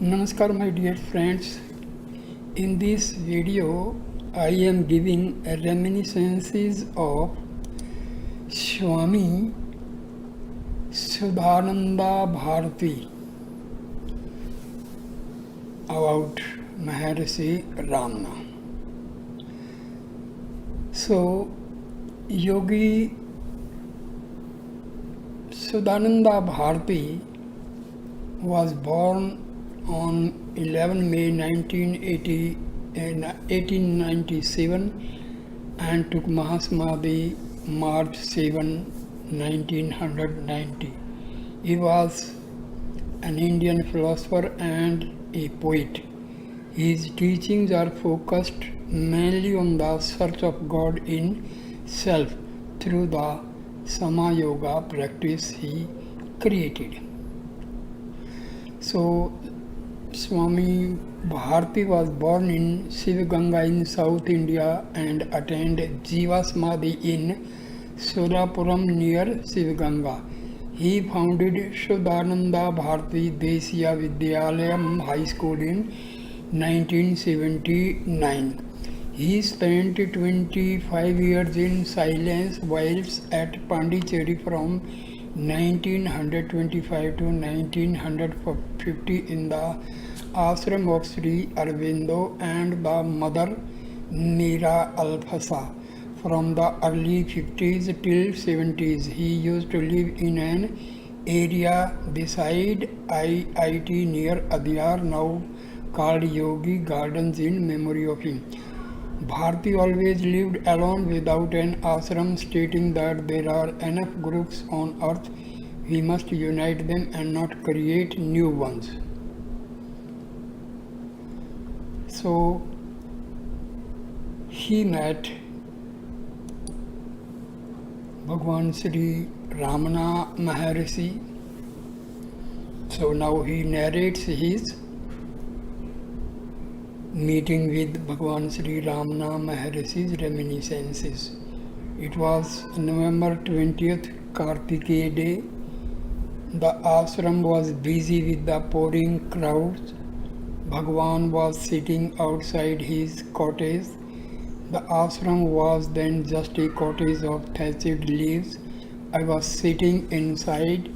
Namaskar my dear friends. In this video I am giving reminiscences of Swami Shuddhananda Bharti about Maharshi Ramana. So Yogi Shuddhananda Bharti was born on 11 May 1897 and took Mahasamadhi March 7, 1990. He was an Indian philosopher and a poet. His teachings are focused mainly on the search of God in self through the Sama Yoga practice he created. So Swami Bharti was born in Shiv Ganga in South India and attained Jiva Samadhi in Solapuram near Shiv Ganga. He founded Shuddhananda Bharti Deshiya Vidyalayam High School in 1979. He spent 25 years in silence whilst at Pondicherry from 1925 to 1950 in the ashram of Sri Aurobindo and the mother Meera Alphasa. From the early 50s till 70s, he used to live in an area beside IIT near Adyar, now called Yogi Gardens in memory of him. Bharti always lived alone without an ashram, stating that there are enough groups on earth, we must unite them and not create new ones. So he met Bhagwan Sri Ramana Maharshi. So now he narrates his meeting with Bhagwan Sri Ramana Maharshi's reminiscences. It was November 20th, Kartikeya day. The ashram was busy with the pouring crowds. Bhagwan was sitting outside his cottage. The ashram was then just a cottage of thatched leaves. I was sitting inside.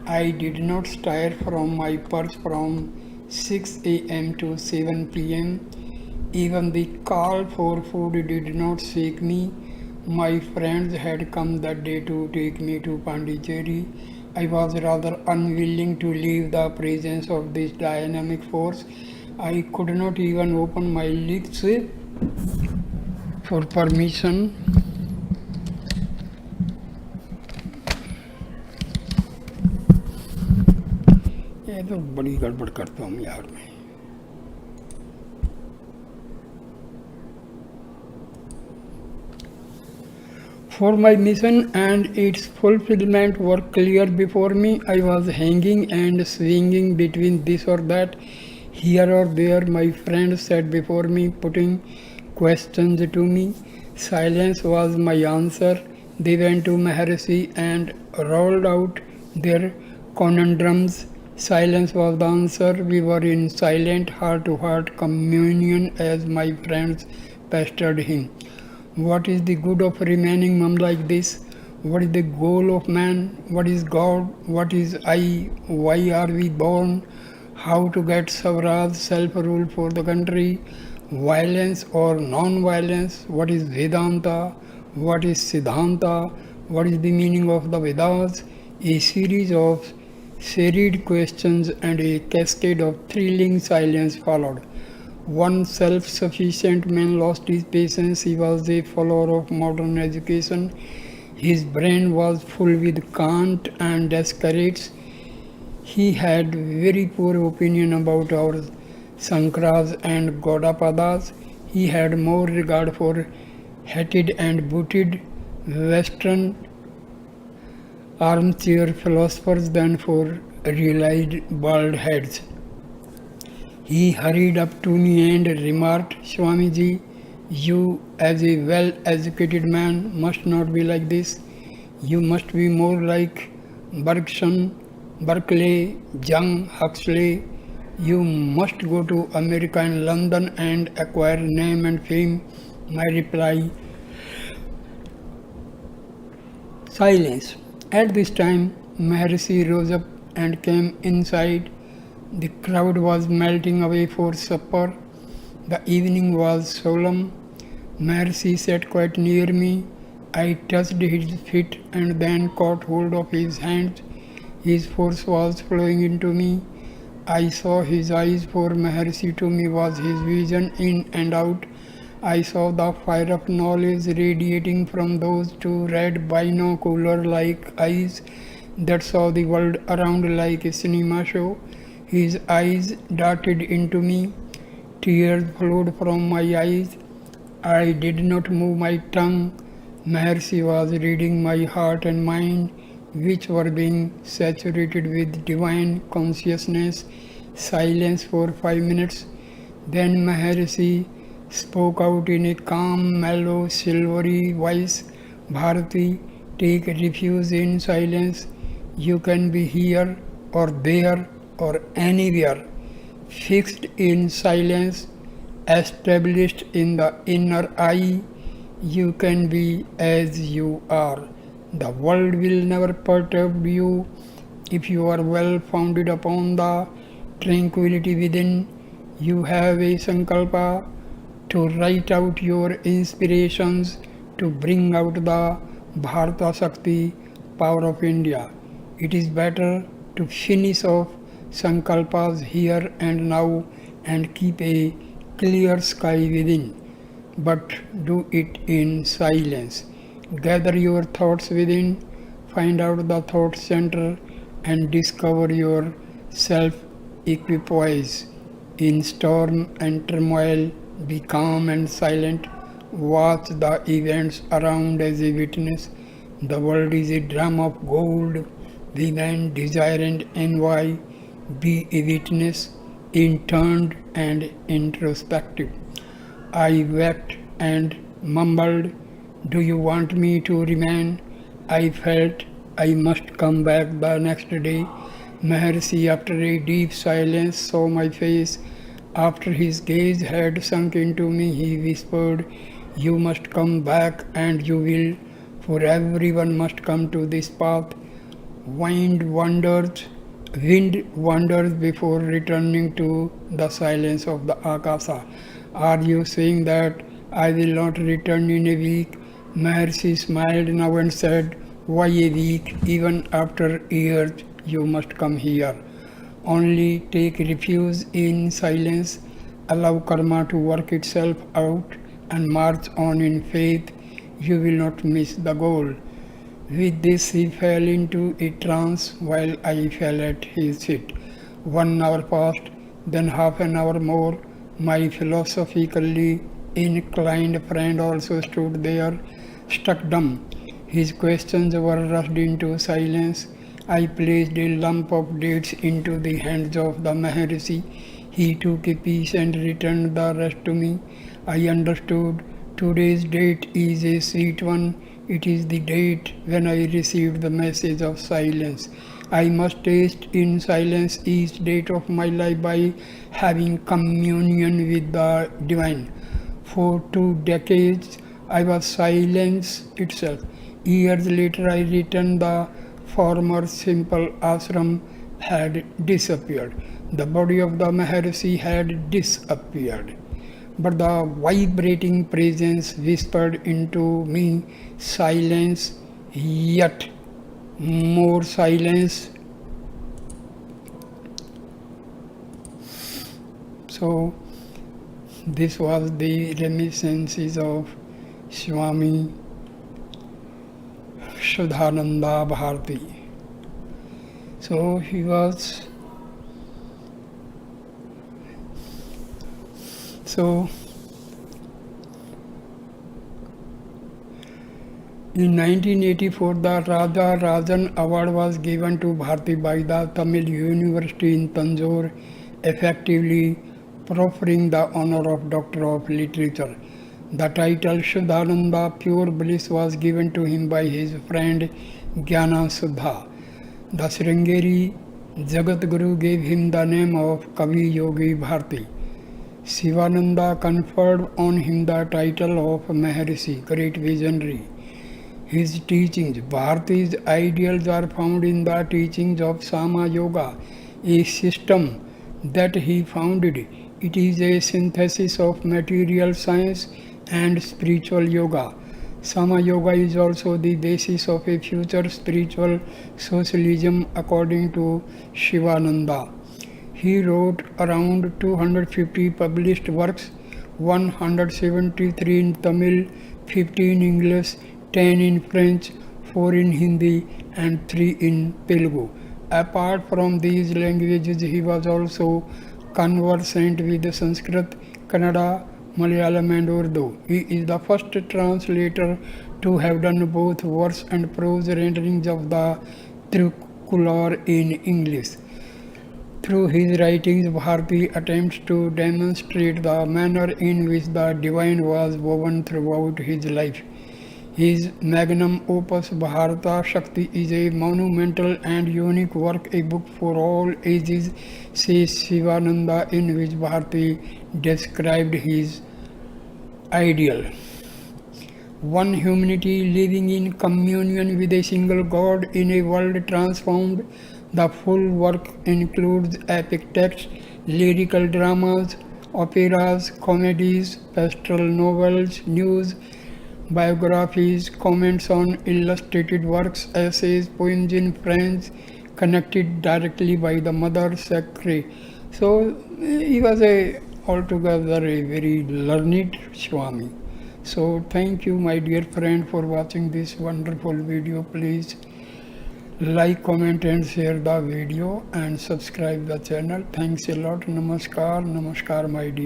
I did not stir from my perch from 6 a.m. to 7 p.m. Even the call for food did not shake me. My friends had come that day to take me to Pondicherry. I was rather unwilling to leave the presence of this dynamic force. I could not even open my lips for permission. ये तो बड़ी गड़बड़ करता हूँ यार मैं. For my mission and its fulfillment were clear before me. I was hanging and swinging between this or that, here or there. My friends sat before me, putting questions to me. Silence was my answer. They went to Maharshi and rolled out their conundrums. Silence was the answer. We were in silent heart-to-heart communion as my friends pestered him. What is the good of remaining mum like this? What is the goal of man? What is God? What is I? Why are we born? How to get Swaraj, self-rule for the country? Violence or non-violence? What is Vedanta? What is Siddhanta? What is the meaning of the Vedas? A series of serried questions and a cascade of thrilling silence followed. One self-sufficient man lost his patience. He was a follower of modern education. His brain was full with Kant and Descartes. He had very poor opinion about our Sankaras and Gaudapadas. He had more regard for hatted and booted Western armchair philosophers than for realized bald heads. He hurried up to me and remarked, Swamiji, you as a well-educated man must not be like this. You must be more like Bergson, Berkeley, Young, Huxley, You must go to America and London and acquire name and fame. My reply, silence. At this time, Maharshi rose up and came inside. The crowd was melting away for supper. The evening was solemn. Maharshi sat quite near me. I touched his feet and then caught hold of his hands. His force was flowing into me. I saw his eyes, for Maharshi to me was his vision in and out. I saw the fire of knowledge radiating from those two red binocular-like eyes that saw the world around like a cinema show. His eyes darted into me. Tears flowed from my eyes. I did not move my tongue. Maharshi was reading my heart and mind, which were being saturated with divine consciousness. Silence for 5 minutes. Then Maharshi spoke out in a calm, mellow, silvery voice. Bharti, take refuge in silence. You can be here or there or anywhere, fixed in silence, established in the inner eye. You can be as you are. The world will never perturb you if you are well founded upon the tranquility within. You have a sankalpa to write out your inspirations to bring out the Bharata Shakti power of India. It is better to finish off sankalpas here and now and keep a clear sky within, but do it in silence. Gather your thoughts within, find out the thought center and discover your self-equipoise. In storm and turmoil, be calm and silent. Watch the events around as a witness. The world is a drum of gold. Women desire and envy. Be a witness, interned and introspective. I wept and mumbled, do you want me to remain? I felt I must come back the next day. Maharshi, after a deep silence, saw my face. After his gaze had sunk into me, he whispered, you must come back and you will, for everyone must come to this path. Wind wanders before returning to the silence of the Akasa. Are you saying that I will not return in a week? Maharshi smiled now and said, why a week? Even after years, you must come here. Only take refuge in silence, allow karma to work itself out and march on in faith. You will not miss the goal. With this he fell into a trance while I fell at his feet. 1 hour passed, then half an hour more. My philosophically inclined friend also stood there, struck dumb. His questions were rushed into silence. I placed a lump of dates into the hands of the Maharshi. He took a piece and returned the rest to me. I understood. Today's date is a sweet one. It is the date when I received the message of silence. I must taste in silence each date of my life by having communion with the divine. For 2 decades, I was silence itself. Years later, I returned. The former simple ashram had disappeared. The body of the Maharshi had disappeared. But the vibrating presence whispered into me, silence, yet more silence. So, this was the reminiscences of Swami Shuddhanand Bharti. So he was in 1984 the Raja Rajan Award was given to Bharti by the Tamil University in Tanjore, effectively proffering the honor of Doctor of Literature. The title Shuddhananda, Pure Bliss, was given to him by his friend Jnana Suddha. The Sringeri Jagat Guru gave him the name of Kavi Yogi Bharti. Shivananda conferred on him the title of Maharshi, great visionary. His teachings, Bharti's ideals are found in the teachings of Sama Yoga, a system that he founded. It is a synthesis of material science and spiritual yoga. Sama Yoga is also the basis of a future spiritual socialism according to Shivananda. He wrote around 250 published works, 173 in Tamil, 50 in English, 10 in French, 4 in Hindi, and 3 in Telugu. Apart from these languages, he was also conversant with Sanskrit, Kannada, Malayalam, and Urdu. He is the first translator to have done both verse and prose renderings of the Trikular in English. Through his writings, Bharti attempts to demonstrate the manner in which the divine was woven throughout his life. His magnum opus Bharata Shakti is a monumental and unique work, a book for all ages, says Shivananda, in which Bharti described his ideal. One humanity living in communion with a single God in a world transformed. The full work includes epic texts, lyrical dramas, operas, comedies, pastoral novels, news, biographies, comments on illustrated works, essays, poems in French, connected directly by the Mother Secretary. So he was altogether a very learned Swami. So thank you, my dear friend, for watching this wonderful video. Please like, comment and share the video and subscribe the channel. Thanks a lot. Namaskar, my dear.